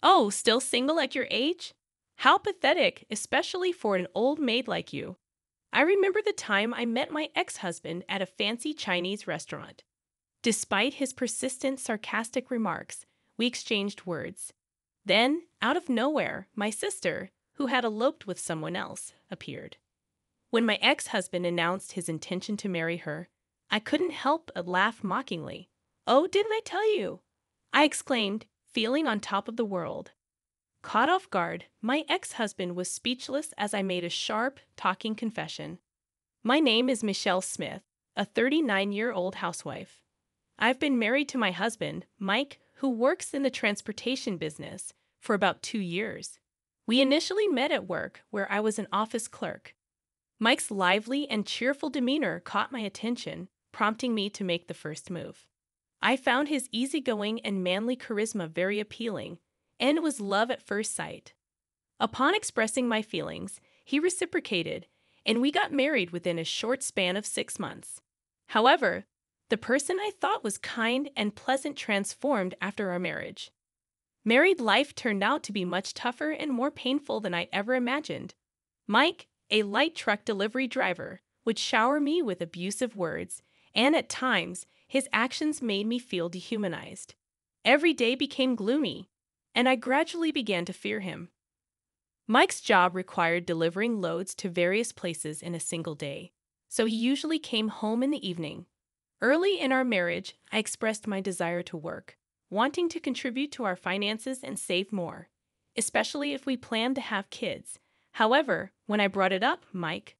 Oh, still single at your age? How pathetic, especially for an old maid like you. I remember the time I met my ex-husband at a fancy Chinese restaurant. Despite his persistent sarcastic remarks, we exchanged words. Then, out of nowhere, my sister, who had eloped with someone else, appeared. When my ex-husband announced his intention to marry her, I couldn't help but laugh mockingly. "Oh, didn't I tell you?" I exclaimed, feeling on top of the world. Caught off guard, my ex-husband was speechless as I made a sharp, talking confession. My name is Michelle Smith, a 39-year-old housewife. I've been married to my husband, Mike, who works in the transportation business, for about 2 years. We initially met at work, where I was an office clerk. Mike's lively and cheerful demeanor caught my attention, prompting me to make the first move. I found his easygoing and manly charisma very appealing, and it was love at first sight. Upon expressing my feelings, he reciprocated, and we got married within a short span of 6 months. However, the person I thought was kind and pleasant transformed after our marriage. Married life turned out to be much tougher and more painful than I ever imagined. Mike, a light truck delivery driver, would shower me with abusive words, and at times, his actions made me feel dehumanized. Every day became gloomy, and I gradually began to fear him. Mike's job required delivering loads to various places in a single day, so he usually came home in the evening. Early in our marriage, I expressed my desire to work, wanting to contribute to our finances and save more, especially if we planned to have kids. However, when I brought it up, Mike,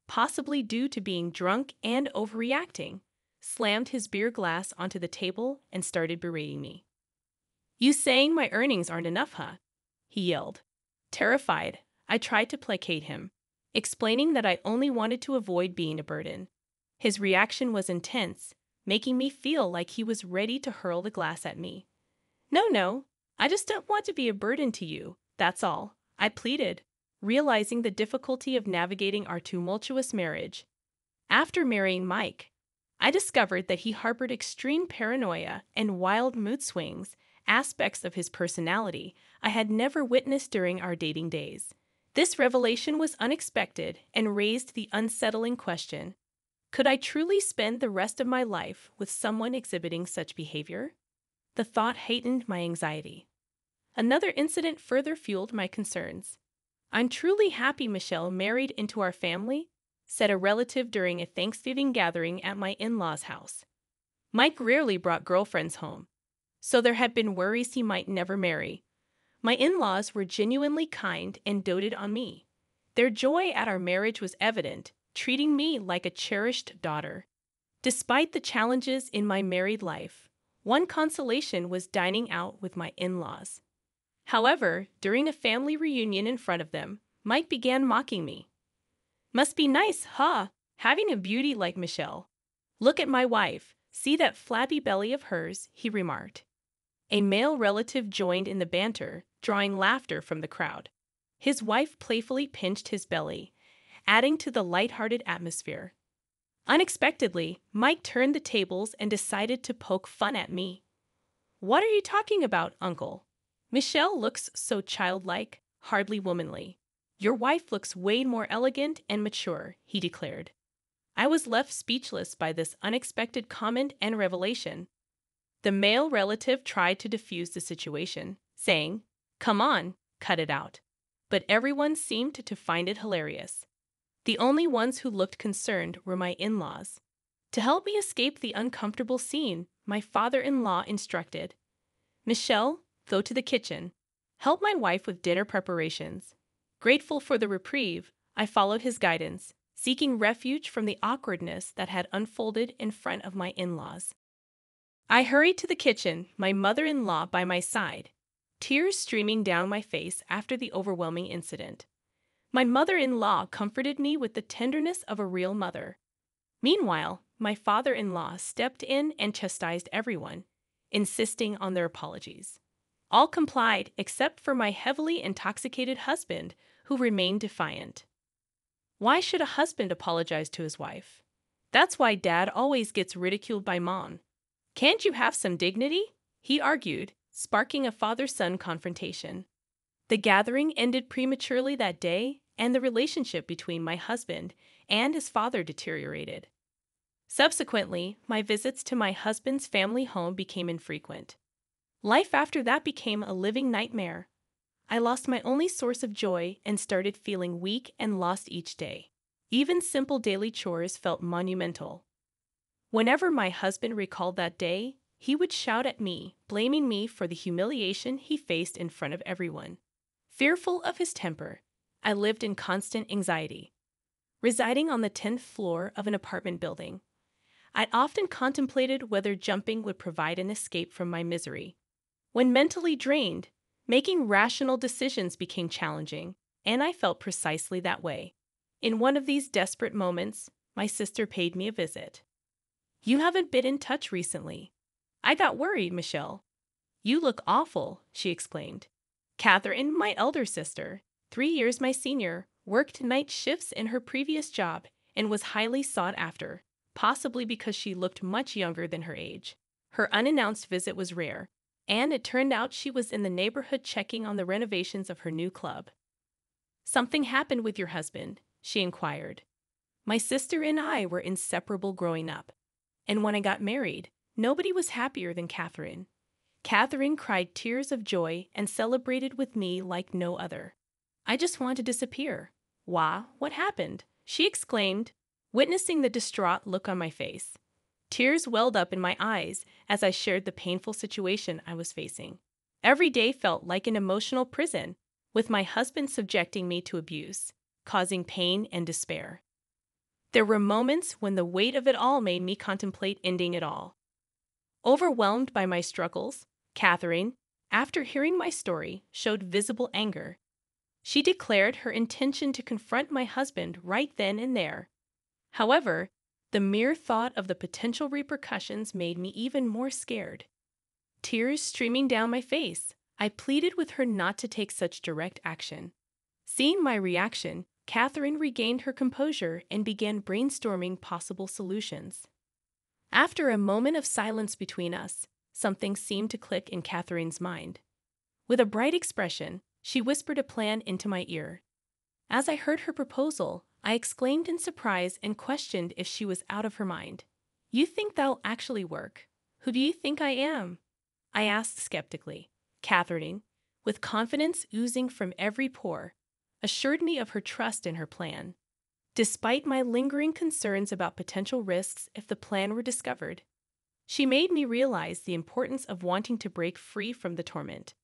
possibly due to being drunk and overreacting, slammed his beer glass onto the table and started berating me. "You saying my earnings aren't enough, huh?" he yelled. Terrified, I tried to placate him, explaining that I only wanted to avoid being a burden. His reaction was intense, making me feel like he was ready to hurl the glass at me. No, I just don't want to be a burden to you, that's all," I pleaded, realizing the difficulty of navigating our tumultuous marriage. After marrying Mike, I discovered that he harbored extreme paranoia and wild mood swings, aspects of his personality I had never witnessed during our dating days. This revelation was unexpected and raised the unsettling question: could I truly spend the rest of my life with someone exhibiting such behavior? The thought heightened my anxiety. Another incident further fueled my concerns. "I'm truly happy Michelle married into our family," said a relative during a Thanksgiving gathering at my in-laws' house. Mike rarely brought girlfriends home, so there had been worries he might never marry. My in-laws were genuinely kind and doted on me. Their joy at our marriage was evident, treating me like a cherished daughter. Despite the challenges in my married life, one consolation was dining out with my in-laws. However, during a family reunion in front of them, Mike began mocking me. "Must be nice, huh? Having a beauty like Michelle. Look at my wife. See that flabby belly of hers," he remarked. A male relative joined in the banter, drawing laughter from the crowd. His wife playfully pinched his belly, adding to the light-hearted atmosphere. Unexpectedly, Mike turned the tables and decided to poke fun at me. "What are you talking about, uncle? Michelle looks so childlike, hardly womanly. Your wife looks way more elegant and mature," he declared. I was left speechless by this unexpected comment and revelation. The male relative tried to defuse the situation, saying, "Come on, cut it out." But everyone seemed to find it hilarious. The only ones who looked concerned were my in-laws. To help me escape the uncomfortable scene, my father-in-law instructed, "Michelle, go to the kitchen. Help my wife with dinner preparations." Grateful for the reprieve, I followed his guidance, seeking refuge from the awkwardness that had unfolded in front of my in-laws. I hurried to the kitchen, my mother-in-law by my side, tears streaming down my face after the overwhelming incident. My mother-in-law comforted me with the tenderness of a real mother. Meanwhile, my father-in-law stepped in and chastised everyone, insisting on their apologies. All complied except for my heavily intoxicated husband, who remained defiant. Why should a husband apologize to his wife? That's why Dad always gets ridiculed by Mom. Can't you have some dignity? He argued, sparking a father-son confrontation. The gathering ended prematurely that day, and the relationship between my husband and his father deteriorated. Subsequently, my visits to my husband's family home became infrequent. Life after that became a living nightmare. I lost my only source of joy and started feeling weak and lost each day. Even simple daily chores felt monumental. Whenever my husband recalled that day, he would shout at me, blaming me for the humiliation he faced in front of everyone. Fearful of his temper, I lived in constant anxiety. Residing on the 10th floor of an apartment building, I'd often contemplated whether jumping would provide an escape from my misery. When mentally drained, making rational decisions became challenging, and I felt precisely that way. In one of these desperate moments, my sister paid me a visit. "You haven't been in touch recently." I got worried, Michelle. "You look awful," she exclaimed. Catherine, my elder sister, 3 years my senior, worked night shifts in her previous job and was highly sought after, possibly because she looked much younger than her age. Her unannounced visit was rare, and it turned out she was in the neighborhood checking on the renovations of her new club. "Something happened with your husband?" she inquired. My sister and I were inseparable growing up, and when I got married, nobody was happier than Catherine. Catherine cried tears of joy and celebrated with me like no other. "I just want to disappear." "Wah, what happened?" she exclaimed, witnessing the distraught look on my face. Tears welled up in my eyes as I shared the painful situation I was facing. Every day felt like an emotional prison, with my husband subjecting me to abuse, causing pain and despair. There were moments when the weight of it all made me contemplate ending it all. Overwhelmed by my struggles, Catherine, after hearing my story, showed visible anger. She declared her intention to confront my husband right then and there. However, the mere thought of the potential repercussions made me even more scared. Tears streaming down my face, I pleaded with her not to take such direct action. Seeing my reaction, Catherine regained her composure and began brainstorming possible solutions. After a moment of silence between us, something seemed to click in Catherine's mind. With a bright expression, she whispered a plan into my ear. As I heard her proposal, I exclaimed in surprise and questioned if she was out of her mind. "You think that'll actually work? Who do you think I am?" I asked skeptically. Catherine, with confidence oozing from every pore, assured me of her trust in her plan. Despite my lingering concerns about potential risks if the plan were discovered, she made me realize the importance of wanting to break free from the torment.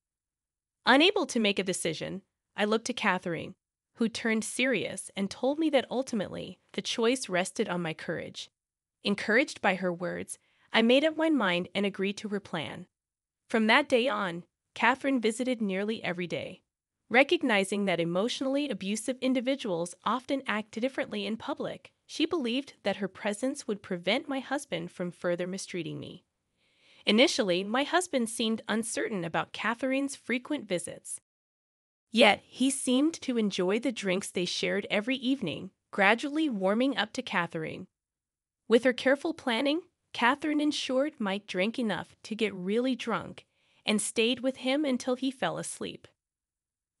Unable to make a decision, I looked to Catherine, who turned serious and told me that ultimately the choice rested on my courage. Encouraged by her words, I made up my mind and agreed to her plan. From that day on, Catherine visited nearly every day. Recognizing that emotionally abusive individuals often act differently in public, she believed that her presence would prevent my husband from further mistreating me. Initially, my husband seemed uncertain about Catherine's frequent visits. Yet, he seemed to enjoy the drinks they shared every evening, gradually warming up to Catherine. With her careful planning, Catherine ensured Mike drank enough to get really drunk and stayed with him until he fell asleep.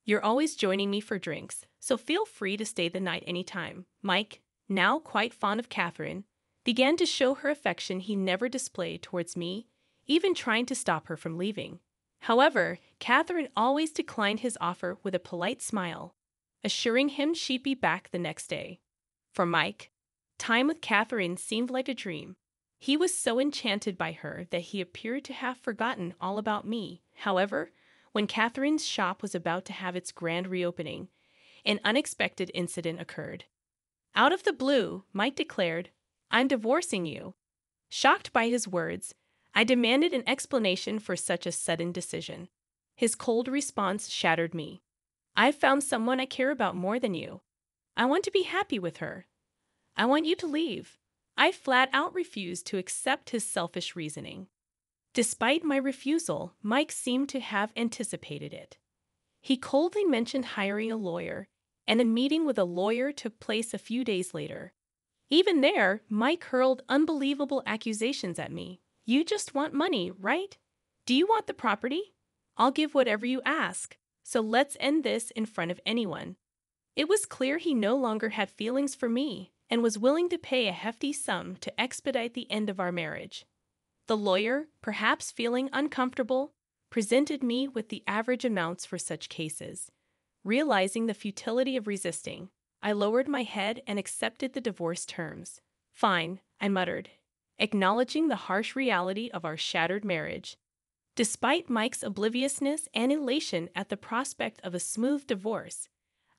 "You're always joining me for drinks, so feel free to stay the night anytime." Mike, now quite fond of Catherine, began to show her affection he never displayed towards me, even trying to stop her from leaving. However, Catherine always declined his offer with a polite smile, assuring him she'd be back the next day. For Mike, time with Catherine seemed like a dream. He was so enchanted by her that he appeared to have forgotten all about me. However, when Catherine's shop was about to have its grand reopening, an unexpected incident occurred. Out of the blue, Mike declared, "I'm divorcing you." Shocked by his words, I demanded an explanation for such a sudden decision. His cold response shattered me. "I've found someone I care about more than you. I want to be happy with her. I want you to leave." I flat out refused to accept his selfish reasoning. Despite my refusal, Mike seemed to have anticipated it. He coldly mentioned hiring a lawyer, and a meeting with a lawyer took place a few days later. Even there, Mike hurled unbelievable accusations at me. "You just want money, right? Do you want the property? I'll give whatever you ask, so let's end this in front of anyone." It was clear he no longer had feelings for me and was willing to pay a hefty sum to expedite the end of our marriage. The lawyer, perhaps feeling uncomfortable, presented me with the average amounts for such cases. Realizing the futility of resisting, I lowered my head and accepted the divorce terms. "Fine," I muttered, acknowledging the harsh reality of our shattered marriage. Despite Mike's obliviousness and elation at the prospect of a smooth divorce,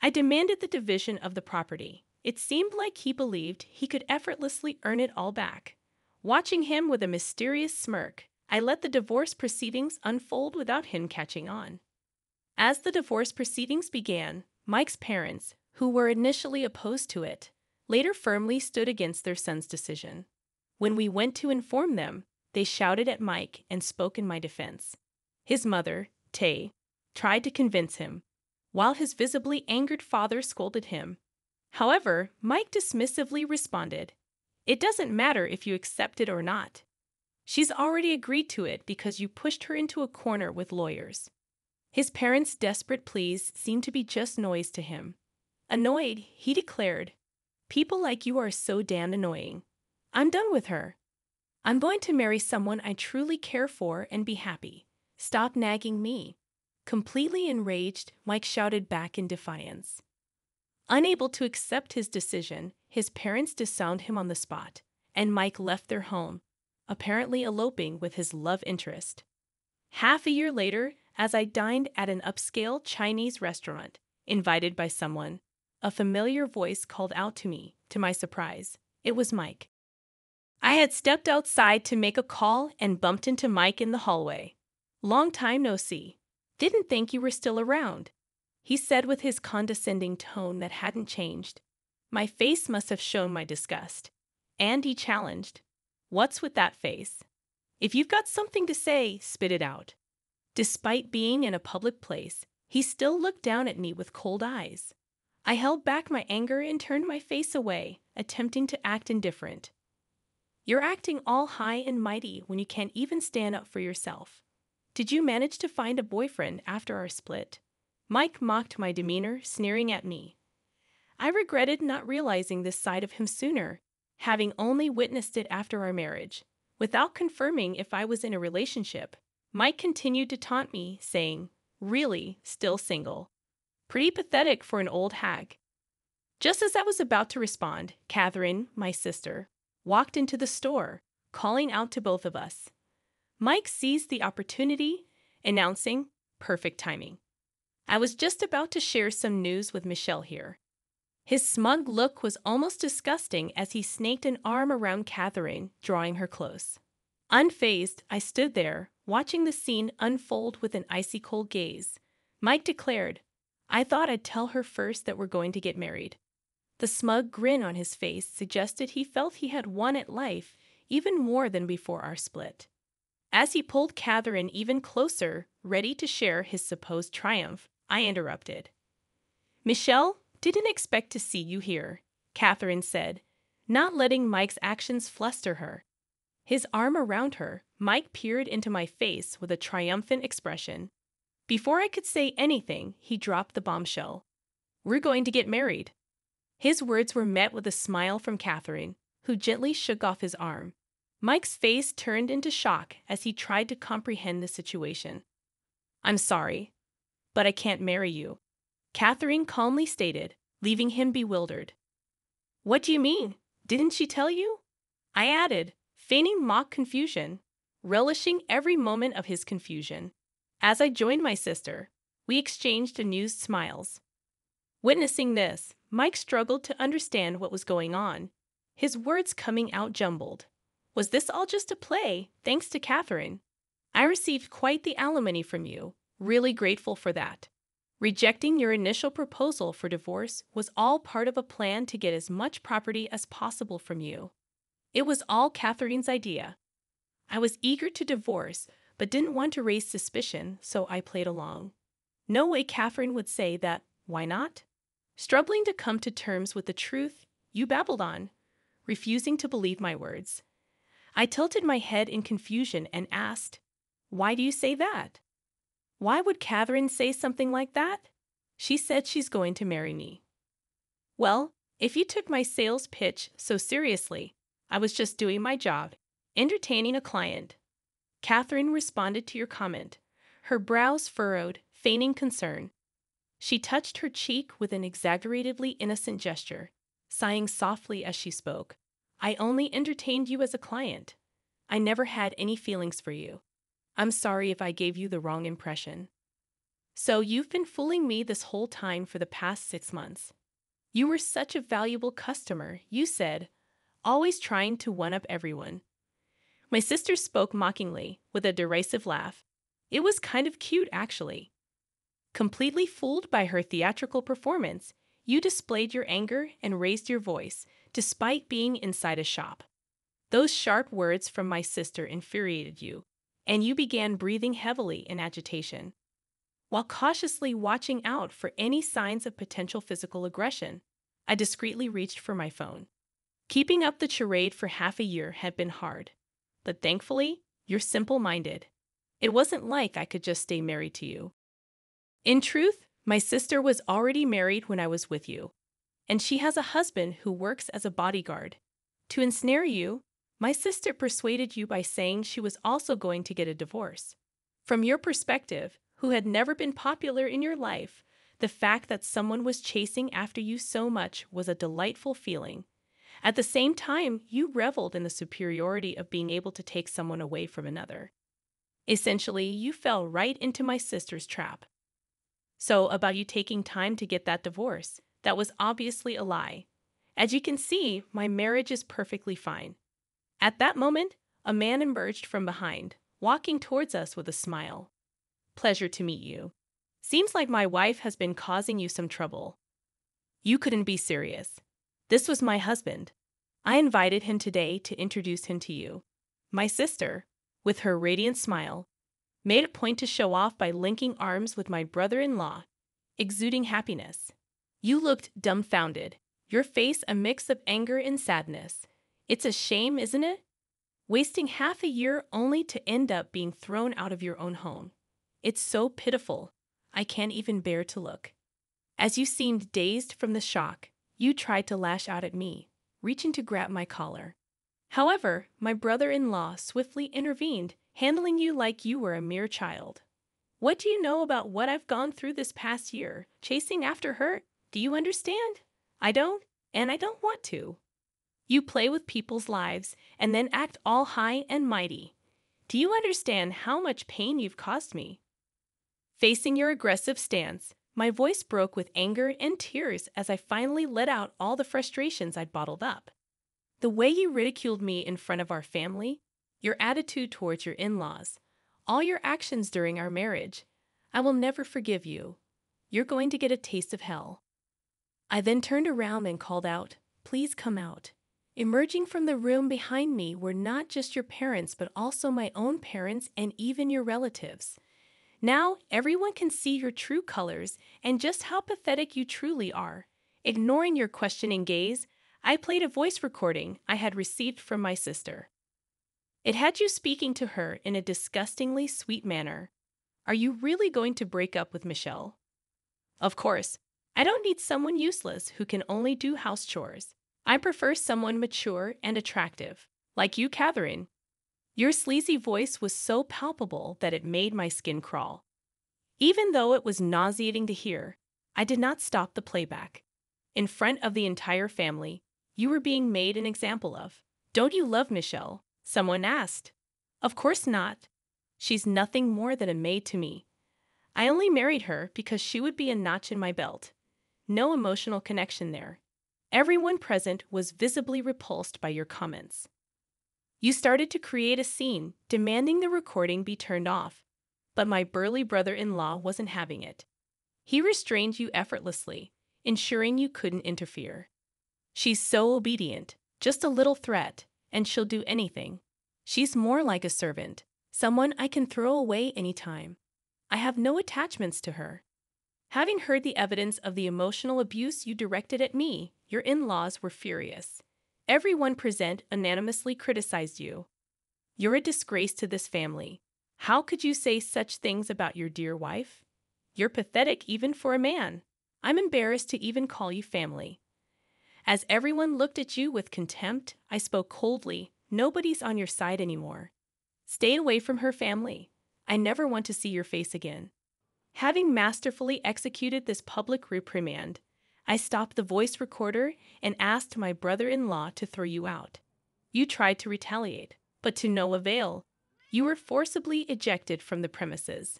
I demanded the division of the property. It seemed like he believed he could effortlessly earn it all back. Watching him with a mysterious smirk, I let the divorce proceedings unfold without him catching on. As the divorce proceedings began, Mike's parents, who were initially opposed to it, later firmly stood against their son's decision. When we went to inform them, they shouted at Mike and spoke in my defense. His mother, Tay, tried to convince him, while his visibly angered father scolded him. However, Mike dismissively responded, "It doesn't matter if you accept it or not. She's already agreed to it because you pushed her into a corner with lawyers." His parents' desperate pleas seemed to be just noise to him. Annoyed, he declared, "People like you are so damn annoying. I'm done with her. I'm going to marry someone I truly care for and be happy. Stop nagging me." Completely enraged, Mike shouted back in defiance. Unable to accept his decision, his parents disowned him on the spot, and Mike left their home, apparently eloping with his love interest. Half a year later, as I dined at an upscale Chinese restaurant, invited by someone, a familiar voice called out to me. To my surprise, it was Mike. I had stepped outside to make a call and bumped into Mike in the hallway. "Long time no see. Didn't think you were still around," he said with his condescending tone that hadn't changed. My face must have shown my disgust. And he challenged, "What's with that face? If you've got something to say, spit it out." Despite being in a public place, he still looked down at me with cold eyes. I held back my anger and turned my face away, attempting to act indifferent. "You're acting all high and mighty when you can't even stand up for yourself. Did you manage to find a boyfriend after our split?" Mike mocked my demeanor, sneering at me. I regretted not realizing this side of him sooner, having only witnessed it after our marriage. Without confirming if I was in a relationship, Mike continued to taunt me, saying, "Really, still single? Pretty pathetic for an old hag." Just as I was about to respond, Catherine, my sister, walked into the store, calling out to both of us. Mike seized the opportunity, announcing, "Perfect timing. I was just about to share some news with Michelle here." His smug look was almost disgusting as he snaked an arm around Catherine, drawing her close. Unfazed, I stood there, watching the scene unfold with an icy-cold gaze. Mike declared, "I thought I'd tell her first that we're going to get married." The smug grin on his face suggested he felt he had won at life even more than before our split. As he pulled Catherine even closer, ready to share his supposed triumph, I interrupted. "Michelle, didn't expect to see you here," Catherine said, not letting Mike's actions fluster her. His arm around her, Mike peered into my face with a triumphant expression. Before I could say anything, he dropped the bombshell. "We're going to get married." His words were met with a smile from Catherine, who gently shook off his arm. Mike's face turned into shock as he tried to comprehend the situation. "I'm sorry, but I can't marry you," Catherine calmly stated, leaving him bewildered. "What do you mean? Didn't she tell you?" I added, feigning mock confusion, relishing every moment of his confusion. As I joined my sister, we exchanged amused smiles. Witnessing this, Mike struggled to understand what was going on, his words coming out jumbled. "Was this all just a play, thanks to Catherine? I received quite the alimony from you, really grateful for that. Rejecting your initial proposal for divorce was all part of a plan to get as much property as possible from you. It was all Catherine's idea. I was eager to divorce, but didn't want to raise suspicion, so I played along. No way Catherine would say that, why not?" Struggling to come to terms with the truth, you babbled on, refusing to believe my words. I tilted my head in confusion and asked, "Why do you say that?" Why would Catherine say something like that? She said she's going to marry me. Well, if you took my sales pitch so seriously, I was just doing my job, entertaining a client. Catherine responded to your comment, her brows furrowed, feigning concern. She touched her cheek with an exaggeratedly innocent gesture, sighing softly as she spoke. I only entertained you as a client. I never had any feelings for you. I'm sorry if I gave you the wrong impression. So you've been fooling me this whole time for the past 6 months. You were such a valuable customer, you said, always trying to one-up everyone. My sister spoke mockingly, with a derisive laugh. It was kind of cute, actually. Completely fooled by her theatrical performance, you displayed your anger and raised your voice, despite being inside a shop. Those sharp words from my sister infuriated you, and you began breathing heavily in agitation. While cautiously watching out for any signs of potential physical aggression, I discreetly reached for my phone. Keeping up the charade for half a year had been hard, but thankfully, you're simple-minded. It wasn't like I could just stay married to you. In truth, my sister was already married when I was with you, and she has a husband who works as a bodyguard. To ensnare you, my sister persuaded you by saying she was also going to get a divorce. From your perspective, who had never been popular in your life, the fact that someone was chasing after you so much was a delightful feeling. At the same time, you reveled in the superiority of being able to take someone away from another. Essentially, you fell right into my sister's trap. So, about you taking time to get that divorce, that was obviously a lie. As you can see, my marriage is perfectly fine. At that moment, a man emerged from behind, walking towards us with a smile. Pleasure to meet you. Seems like my wife has been causing you some trouble. You couldn't be serious. This was my husband. I invited him today to introduce him to you. My sister, with her radiant smile, made a point to show off by linking arms with my brother-in-law, exuding happiness. You looked dumbfounded, your face a mix of anger and sadness. It's a shame, isn't it? Wasting half a year only to end up being thrown out of your own home. It's so pitiful, I can't even bear to look. As you seemed dazed from the shock, you tried to lash out at me, reaching to grab my collar. However, my brother-in-law swiftly intervened, handling you like you were a mere child. What do you know about what I've gone through this past year, chasing after her? Do you understand? I don't, and I don't want to. You play with people's lives and then act all high and mighty. Do you understand how much pain you've caused me? Facing your aggressive stance, my voice broke with anger and tears as I finally let out all the frustrations I'd bottled up. The way you ridiculed me in front of our family, your attitude towards your in-laws, all your actions during our marriage, I will never forgive you. You're going to get a taste of hell. I then turned around and called out, "Please come out." Emerging from the room behind me were not just your parents, but also my own parents and even your relatives. Now, everyone can see your true colors and just how pathetic you truly are. Ignoring your questioning gaze, I played a voice recording I had received from my sister. It had you speaking to her in a disgustingly sweet manner. Are you really going to break up with Michelle? Of course, I don't need someone useless who can only do house chores. I prefer someone mature and attractive, like you, Catherine. Your sleazy voice was so palpable that it made my skin crawl. Even though it was nauseating to hear, I did not stop the playback. In front of the entire family, you were being made an example of. Don't you love Michelle? Someone asked. Of course not. She's nothing more than a maid to me. I only married her because she would be a notch in my belt. No emotional connection there. Everyone present was visibly repulsed by your comments. You started to create a scene, demanding the recording be turned off, but my burly brother-in-law wasn't having it. He restrained you effortlessly, ensuring you couldn't interfere. She's so obedient, just a little threat, and she'll do anything. She's more like a servant, someone I can throw away anytime. I have no attachments to her. Having heard the evidence of the emotional abuse you directed at me, your in-laws were furious. Everyone present unanimously criticized you. You're a disgrace to this family. How could you say such things about your dear wife? You're pathetic even for a man. I'm embarrassed to even call you family. As everyone looked at you with contempt, I spoke coldly. Nobody's on your side anymore. Stay away from her family. I never want to see your face again. Having masterfully executed this public reprimand, I stopped the voice recorder and asked my brother-in-law to throw you out. You tried to retaliate, but to no avail. You were forcibly ejected from the premises.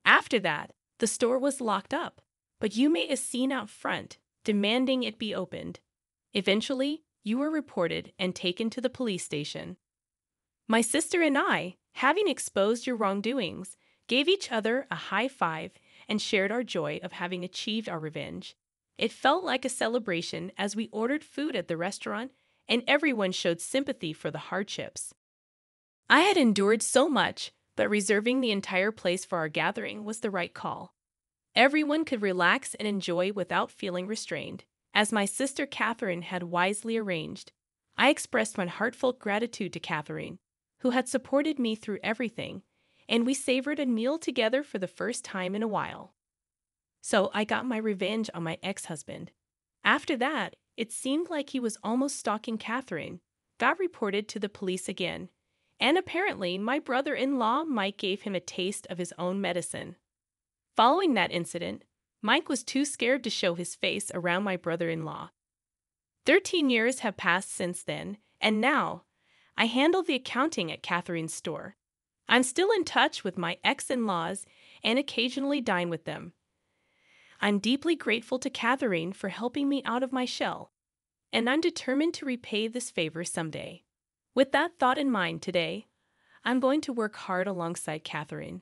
After that, the store was locked up, but you made a scene out front, demanding it be opened. Eventually, you were reported and taken to the police station. My sister and I, having exposed your wrongdoings, gave each other a high five and shared our joy of having achieved our revenge. It felt like a celebration as we ordered food at the restaurant and everyone showed sympathy for the hardships. I had endured so much, but reserving the entire place for our gathering was the right call. Everyone could relax and enjoy without feeling restrained, as my sister Catherine had wisely arranged. I expressed my heartfelt gratitude to Catherine, who had supported me through everything, and we savored a meal together for the first time in a while. So I got my revenge on my ex-husband. After that, it seemed like he was almost stalking Catherine, got reported to the police again, and apparently my brother-in-law Mike gave him a taste of his own medicine. Following that incident, Mike was too scared to show his face around my brother-in-law. 13 years have passed since then, and now, I handle the accounting at Catherine's store. I'm still in touch with my ex-in-laws and occasionally dine with them. I'm deeply grateful to Catherine for helping me out of my shell, and I'm determined to repay this favor someday. With that thought in mind today, I'm going to work hard alongside Catherine.